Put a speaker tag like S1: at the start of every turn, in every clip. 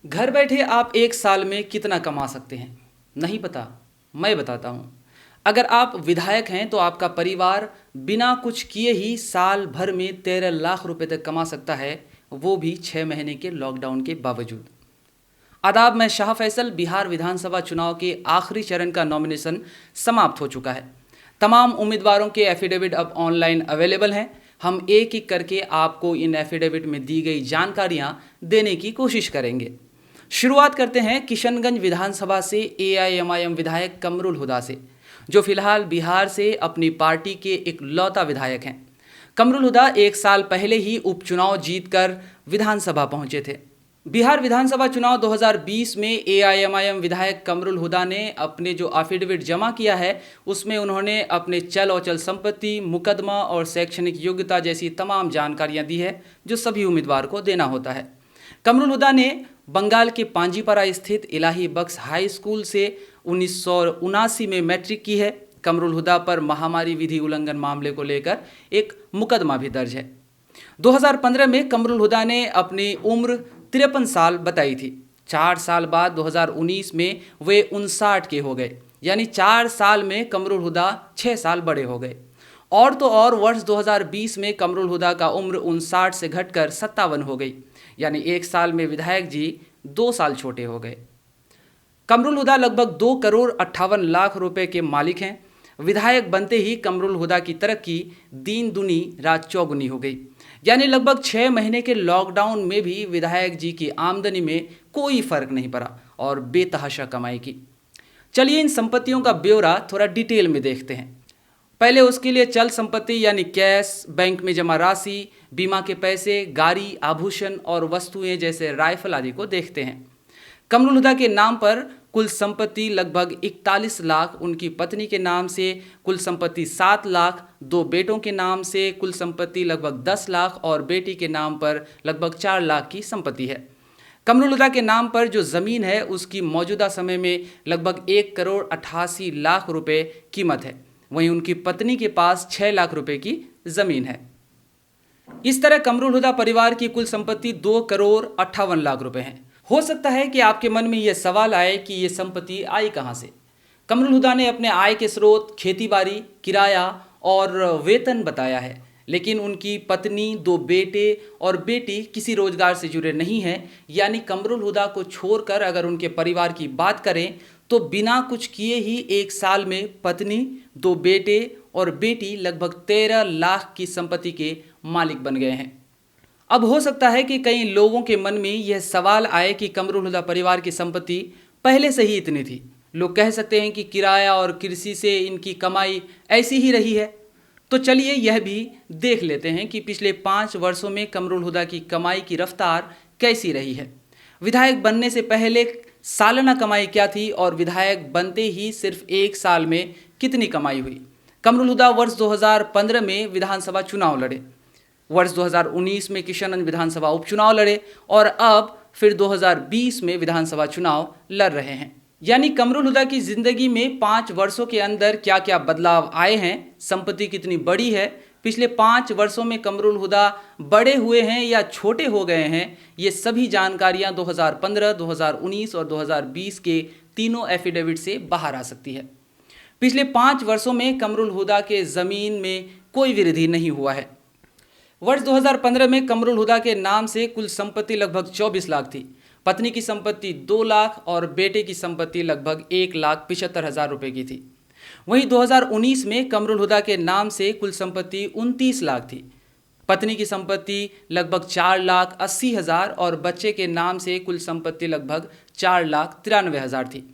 S1: घर बैठे आप एक साल में कितना कमा सकते हैं? नहीं पता? मैं बताता हूँ। अगर आप विधायक हैं तो आपका परिवार बिना कुछ किए ही साल भर में 13 लाख रुपए तक कमा सकता है, वो भी 6 महीने के लॉकडाउन के बावजूद। आदाब, मैं शाह फैसल। बिहार विधानसभा चुनाव के आखिरी चरण का नॉमिनेशन समाप्त हो चुका है। तमाम उम्मीदवारों के एफिडेविट अब ऑनलाइन अवेलेबल हैं। हम एक एक करके आपको इन एफिडेविट में दी गई जानकारियां देने की कोशिश करेंगे। शुरुआत करते हैं किशनगंज विधानसभा से एआईएमआईएम विधायक कमरुल हुदा से, जो फिलहाल बिहार से अपनी पार्टी के इकलौता विधायक हैं। कमरुल हुदा एक साल पहले ही उपचुनाव जीतकर विधानसभा पहुंचे थे। बिहार विधानसभा चुनाव 2020 में एआईएमआईएम विधायक कमरुल हुदा ने अपने जो एफिडेविट जमा किया है उसमें उन्होंने अपने चल अचल संपत्ति, मुकदमा और शैक्षणिक योग्यता जैसी तमाम जानकारियां दी है जो सभी उम्मीदवार को देना होता है। कमरुल हुदा ने बंगाल के पांजीपारा स्थित इलाही बख्श हाई स्कूल से 1979 में मैट्रिक की है। कमरुल हुदा पर महामारी विधि उल्लंघन मामले को लेकर एक मुकदमा भी दर्ज है। 2015 में कमरुल हुदा ने अपनी उम्र 53 साल बताई थी। 4 साल बाद 2019 में वे 59 के हो गए, यानी 4 साल में कमरुल हुदा 6 साल बड़े हो गए। और तो और वर्ष 2020 में कमरुल हुदा का उम्र 59 से घटकर 57 हो गई, यानी एक साल में विधायक जी 2 साल छोटे हो गए। कमरुल हुदा लगभग 2,58,00,000 रुपए के मालिक हैं। विधायक बनते ही कमरुल हुदा की तरक्की दिन दुनी रात चौगुनी हो गई, यानी लगभग 6 महीने के लॉकडाउन में भी विधायक जी की आमदनी में कोई फर्क नहीं पड़ा और बेतहाशा कमाई की। चलिए इन संपत्तियों का ब्यौरा थोड़ा डिटेल में देखते हैं। पहले उसके लिए चल संपत्ति यानी कैश, बैंक में जमा राशि, बीमा के पैसे, गाड़ी, आभूषण और वस्तुएं जैसे राइफल आदि को देखते हैं। कमरुल हुदा के नाम पर कुल संपत्ति लगभग 41 लाख, उनकी पत्नी के नाम से कुल संपत्ति 7 लाख, 2 बेटों के नाम से कुल संपत्ति लगभग 10 लाख और बेटी के नाम पर लगभग 4 लाख की संपत्ति है। कमरुल हुदा के नाम पर जो ज़मीन है उसकी मौजूदा समय में लगभग 1,88,00,000 रुपये कीमत है। वहीं उनकी पत्नी के पास 6 लाख रुपए की ज़मीन है। इस तरह कमरुल हुदा परिवार की कुल संपत्ति 2,58,00,000 रुपए है। हो सकता है कि आपके मन में यह सवाल आए कि ये संपत्ति आई कहाँ से। कमरुल हुदा ने अपने आय के स्रोत खेतीबाड़ी, किराया और वेतन बताया है, लेकिन उनकी पत्नी, 2 बेटे और बेटी किसी रोजगार से जुड़े नहीं हैं। यानी कमरुल हुदा को छोड़कर अगर उनके परिवार की बात करें तो बिना कुछ किए ही एक साल में पत्नी, 2 बेटे और बेटी लगभग 13 लाख की संपत्ति के मालिक बन गए हैं। अब हो सकता है कि कई लोगों के मन में यह सवाल आए कि कमरुल हुदा परिवार की संपत्ति पहले से ही इतनी थी। लोग कह सकते हैं कि किराया और कृषि से इनकी कमाई ऐसी ही रही है। तो चलिए यह भी देख लेते हैं कि पिछले 5 वर्षों में कमरुल हुदा की कमाई की रफ्तार कैसी रही है। विधायक बनने से पहले सालाना कमाई क्या थी और विधायक बनते ही सिर्फ एक साल में कितनी कमाई हुई। कमरुल हुदा वर्ष 2015 में विधानसभा चुनाव लड़े, वर्ष 2019 में किशनगंज विधानसभा उपचुनाव लड़े और अब फिर 2020 में विधानसभा चुनाव लड़ रहे हैं। यानी कमरुल हुदा की जिंदगी में 5 वर्षों के अंदर क्या क्या बदलाव आए हैं, संपत्ति कितनी बड़ी है, पिछले 5 वर्षों में कमरुल हुदा बड़े हुए हैं या छोटे हो गए हैं, ये सभी जानकारियां 2015, 2019 और 2020 के तीनों एफिडेविट से बाहर आ सकती है। पिछले 5 वर्षों में कमरुल हुदा के ज़मीन में कोई वृद्धि नहीं हुआ है। वर्ष 2015 में कमरुल हुदा के नाम से कुल संपत्ति लगभग 24 लाख थी। पत्नी की संपत्ति 2 लाख और बेटे की संपत्ति लगभग 1,75,000 रुपये की थी। वहीं 2019 में कमरुल हुदा के नाम से कुल संपत्ति 29 लाख थी। पत्नी की संपत्ति लगभग 4,80,000 और बच्चे के नाम से कुल संपत्ति लगभग 4,93,000 थी।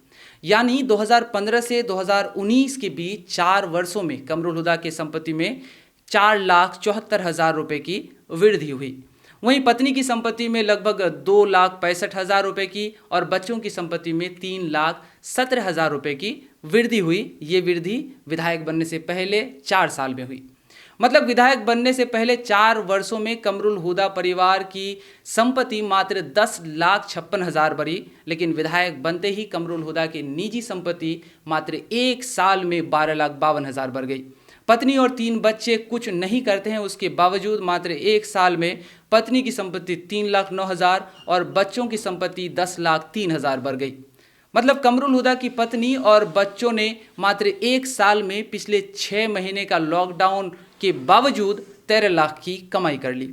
S1: यानी 2015 से 2019 के बीच 4 वर्षों में कमरुल हुदा के संपत्ति में 4,74,000 रुपये की वृद्धि हुई। वहीं पत्नी की संपत्ति में लगभग 2,65,000 रुपये की और बच्चों की संपत्ति में 3,17,000 रुपये की वृद्धि हुई। ये वृद्धि विधायक बनने से पहले 4 साल में हुई। मतलब विधायक बनने से पहले 4 वर्षों में कमरुल हुदा परिवार की संपत्ति मात्र 10,56,000 बढ़ी, लेकिन विधायक बनते ही कमरुल हुदा की निजी संपत्ति मात्र 1 साल में 12,52,000 बढ़ गई। पत्नी और 3 बच्चे कुछ नहीं करते हैं, उसके बावजूद मात्र 1 साल में पत्नी की संपत्ति 3,09,000 और बच्चों की संपत्ति 10,03,000 बढ़ गई। मतलब कमरुल हुदा की पत्नी और बच्चों ने मात्र 1 साल में पिछले 6 महीने का लॉकडाउन के बावजूद 13 लाख की कमाई कर ली।